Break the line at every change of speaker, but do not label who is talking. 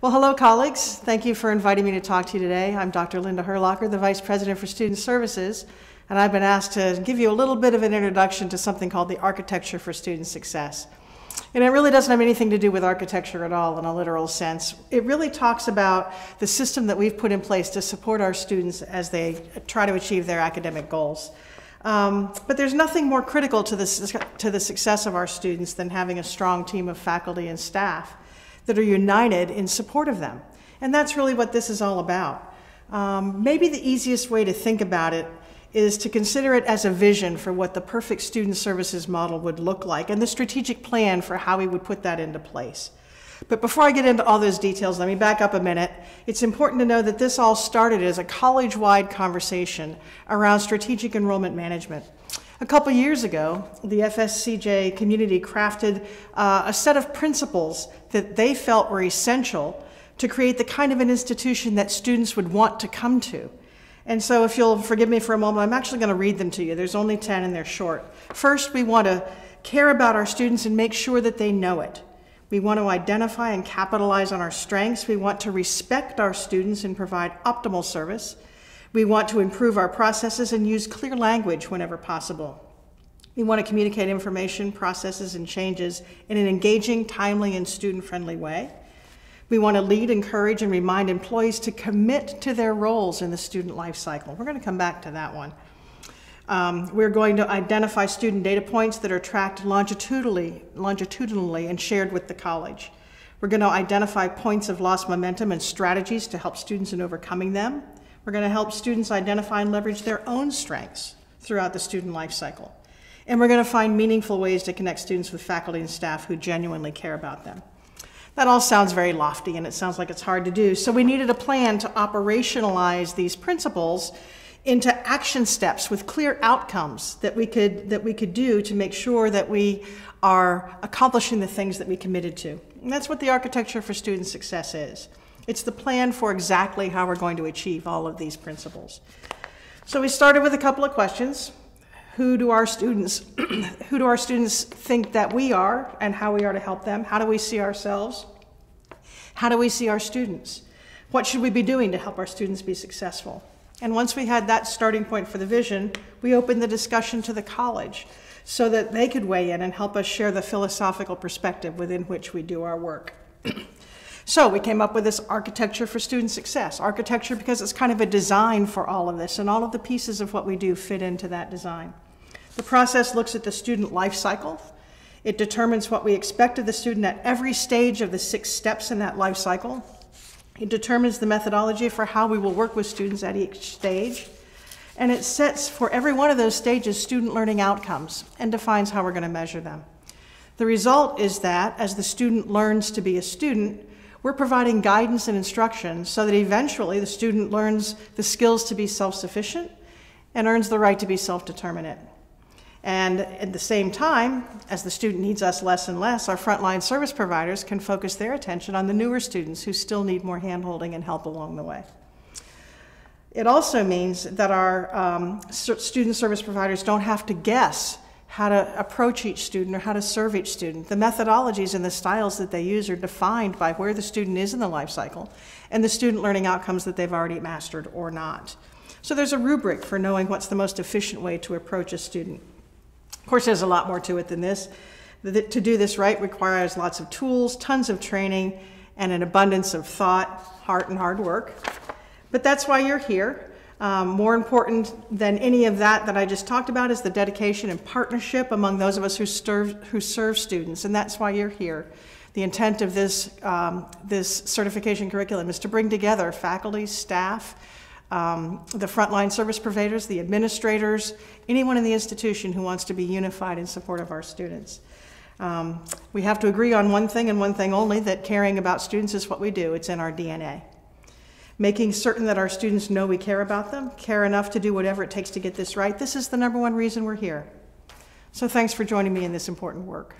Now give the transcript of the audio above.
Well, hello, colleagues. Thank you for inviting me to talk to you today. I'm Dr. Linda Herlocker, the Vice President for Student Services, and I've been asked to give you a little bit of an introduction to something called the Architecture for Student Success. And it really doesn't have anything to do with architecture at all in a literal sense. It really talks about the system that we've put in place to support our students as they try to achieve their academic goals. But there's nothing more critical to the success of our students than having a strong team of faculty and staff that are united in support of them. And that's really what this is all about. Maybe the easiest way to think about it is to consider it as a vision for what the perfect student services model would look like and the strategic plan for how we would put that into place. But before I get into all those details, let me back up a minute. It's important to know that this all started as a college-wide conversation around strategic enrollment management. A couple years ago, the FSCJ community crafted a set of principles that they felt were essential to create the kind of an institution that students would want to come to. And so if you'll forgive me for a moment, I'm actually going to read them to you. There's only 10 and they're short. First, we want to care about our students and make sure that they know it. We want to identify and capitalize on our strengths. We want to respect our students and provide optimal service. We want to improve our processes and use clear language whenever possible. We want to communicate information, processes, and changes in an engaging, timely, and student-friendly way. We want to lead, encourage, and remind employees to commit to their roles in the student life cycle. We're going to come back to that one. We're going to identify student data points that are tracked longitudinally and shared with the college. We're going to identify points of lost momentum and strategies to help students in overcoming them. We're going to help students identify and leverage their own strengths throughout the student life cycle. And we're going to find meaningful ways to connect students with faculty and staff who genuinely care about them. That all sounds very lofty and it sounds like it's hard to do. So we needed a plan to operationalize these principles into action steps with clear outcomes that we could do to make sure that we are accomplishing the things that we committed to. And that's what the Architecture for Student Success is. It's the plan for exactly how we're going to achieve all of these principles. So we started with a couple of questions. Who do our students think that we are and how we are to help them? How do we see ourselves? How do we see our students? What should we be doing to help our students be successful? And once we had that starting point for the vision, we opened the discussion to the college so that they could weigh in and help us share the philosophical perspective within which we do our work. So we came up with this Architecture for Student Success. Architecture because it's kind of a design for all of this, and all of the pieces of what we do fit into that design. The process looks at the student life cycle. It determines what we expect of the student at every stage of the 6 steps in that life cycle. It determines the methodology for how we will work with students at each stage. And it sets for every one of those stages student learning outcomes and defines how we're going to measure them. The result is that as the student learns to be a student, we're providing guidance and instruction so that eventually the student learns the skills to be self-sufficient and earns the right to be self-determinate. And at the same time, as the student needs us less and less, our frontline service providers can focus their attention on the newer students who still need more hand-holding and help along the way. It also means that our student service providers don't have to guess how to approach each student or how to serve each student. The methodologies and the styles that they use are defined by where the student is in the life cycle and the student learning outcomes that they've already mastered or not. So there's a rubric for knowing what's the most efficient way to approach a student. Of course, there's a lot more to it than this. To do this right requires lots of tools, tons of training, and an abundance of thought, heart, and hard work. But that's why you're here. More important than any of that I just talked about is the dedication and partnership among those of us who serve students, and that's why you're here. The intent of this certification curriculum is to bring together faculty, staff, the frontline service providers, the administrators, anyone in the institution who wants to be unified in support of our students. We have to agree on one thing and one thing only, that caring about students is what we do. It's in our DNA. Making certain that our students know we care about them, care enough to do whatever it takes to get this right. This is the #1 reason we're here. So thanks for joining me in this important work.